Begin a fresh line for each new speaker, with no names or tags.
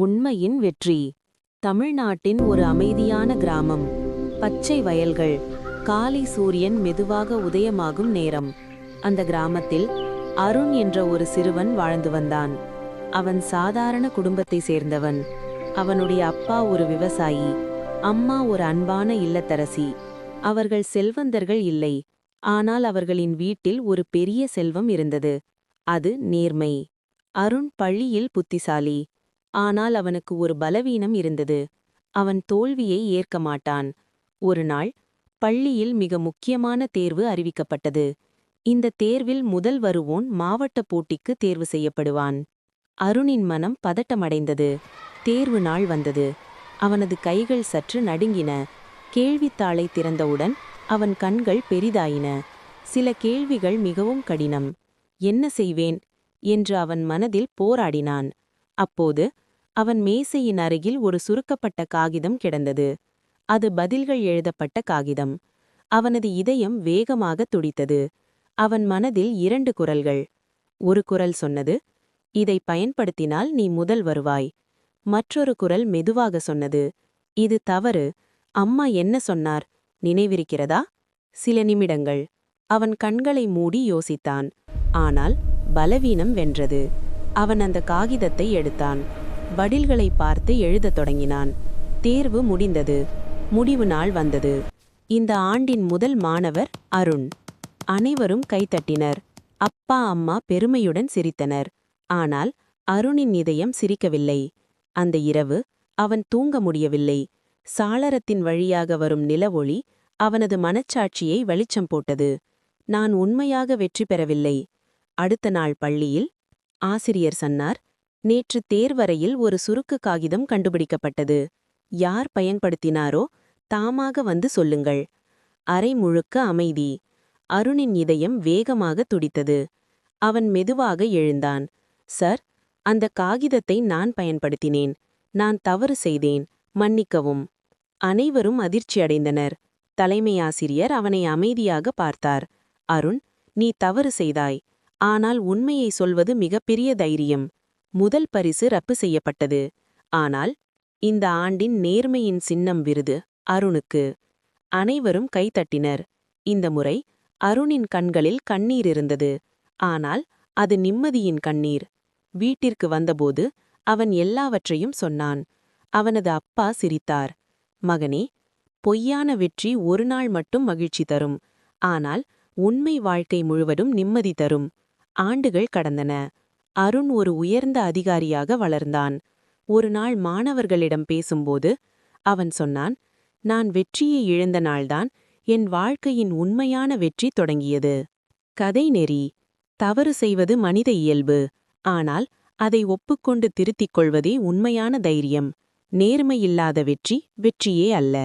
உண்மையின் வெற்றி. தமிழ்நாட்டின் ஒரு அமைதியான கிராமம். பச்சை வயல்கள். காலை சூரியன் மெதுவாக உதயமாகும் நேரம். அந்த கிராமத்தில் அருண் என்ற ஒரு சிறுவன் வாழ்ந்து வந்தான். அவன் சாதாரண குடும்பத்தை சேர்ந்தவன். அவனுடைய அப்பா ஒரு விவசாயி, அம்மா ஒரு அன்பான இல்லத்தரசி. அவர்கள் செல்வந்தர்கள் இல்லை, ஆனால் அவர்களின் வீட்டில் ஒரு பெரிய செல்வம் இருந்தது. அது நேர்மை. அருண் பள்ளியில் புத்திசாலி. ஆனால் அவனுக்கு ஒரு பலவீனம் இருந்தது. அவன் தோல்வியை ஏற்க மாட்டான். ஒரு நாள் பள்ளியில் மிக முக்கியமான தேர்வு அறிவிக்கப்பட்டது. இந்த தேர்வில் முதல் வருவோன் மாவட்ட போட்டிக்கு தேர்வு செய்யப்படுவான். அருணின் மனம் பதட்டமடைந்தது. தேர்வு நாள் வந்தது. அவனது கைகள் சற்று நடுங்கின. கேள்வித்தாளை திறந்தவுடன் அவன் கண்கள் பெரிதாயின. சில கேள்விகள் மிகவும் கடினம். என்ன செய்வேன் என்று அவன் மனதில் போராடினான். அப்போது அவன் மேசையின் அருகில் ஒரு சுருக்கப்பட்ட காகிதம் கிடந்தது. அது பதில்கள் எழுதப்பட்ட காகிதம். அவனது இதயம் வேகமாக துடித்தது. அவன் மனதில் 2 குரல்கள். ஒரு குரல் சொன்னது, இதை பயன்படுத்தினால் நீ முதல் வருவாய். மற்றொரு குரல் மெதுவாக சொன்னது, இது தவறு. அம்மா என்ன சொன்னார், நினைவிருக்கிறதா? சில நிமிடங்கள் அவன் கண்களை மூடி யோசித்தான். ஆனால் பலவீனம் வென்றது. அவன் அந்த காகிதத்தை எடுத்தான். பதில்களை பார்த்து எழுதத் தொடங்கினான். தேர்வு முடிந்தது. முடிவு நாள் வந்தது. இந்த ஆண்டின் முதல் மாணவர் அருண். அனைவரும் கைத்தட்டினர். அப்பா அம்மா பெருமையுடன் சிரித்தனர். ஆனால் அருணின் இதயம் சிரிக்கவில்லை. அந்த இரவு அவன் தூங்க முடியவில்லை. சாளரத்தின் வழியாக வரும் நிலவொளி அவனது மனச்சாட்சியை வெளிச்சம் போட்டது. நான் உண்மையாக வெற்றி பெறவில்லை. அடுத்த நாள் பள்ளியில் ஆசிரியர் சொன்னார், நேற்று தேர்வறையில் ஒரு சுருக்கு காகிதம் கண்டுபிடிக்கப்பட்டது. யார் பயன்படுத்தினாரோ தாமாக வந்து சொல்லுங்கள். அறை முழுக்க அமைதி. அருணின் இதயம் வேகமாக துடித்தது. அவன் மெதுவாக எழுந்தான். சார், அந்த காகிதத்தை நான் பயன்படுத்தினேன். நான் தவறு செய்தேன், மன்னிக்கவும். அனைவரும் அதிர்ச்சியடைந்தனர். தலைமை ஆசிரியர் அவனை அமைதியாக பார்த்தார். அருண், நீ தவறு செய்தாய். ஆனால் உண்மையை சொல்வது மிகப்பெரிய தைரியம். முதல் பரிசு ரப்பு செய்யப்பட்டது. ஆனால் இந்த ஆண்டின் நேர்மையின் சின்னம் விருது அருணுக்கு. அனைவரும் கைத்தட்டினர். இந்த முறை அருணின் கண்களில் கண்ணீர் இருந்தது. ஆனால் அது நிம்மதியின் கண்ணீர். வீட்டிற்கு வந்தபோது அவன் எல்லாவற்றையும் சொன்னான். அவனது அப்பா சிரித்தார். மகனே, பொய்யான வெற்றி ஒரு நாள் மட்டும் மகிழ்ச்சி தரும். ஆனால் உண்மை வாழ்க்கை முழுவதும் நிம்மதி தரும். ஆண்டுகள் கடந்தன. அருண் ஒரு உயர்ந்த அதிகாரியாக வளர்ந்தான். ஒரு நாள் மாணவர்களிடம் பேசும்போது அவன் சொன்னான், நான் வெற்றியை இழந்த நாள்தான் என் வாழ்க்கையின் உண்மையான வெற்றி தொடங்கியது. கதை நெறி. தவறு செய்வது மனித இயல்பு. ஆனால் அதை ஒப்புக்கொண்டு திருத்திக் கொள்வதே உண்மையான தைரியம். நேர்மையில்லாத வெற்றி வெற்றியே அல்ல.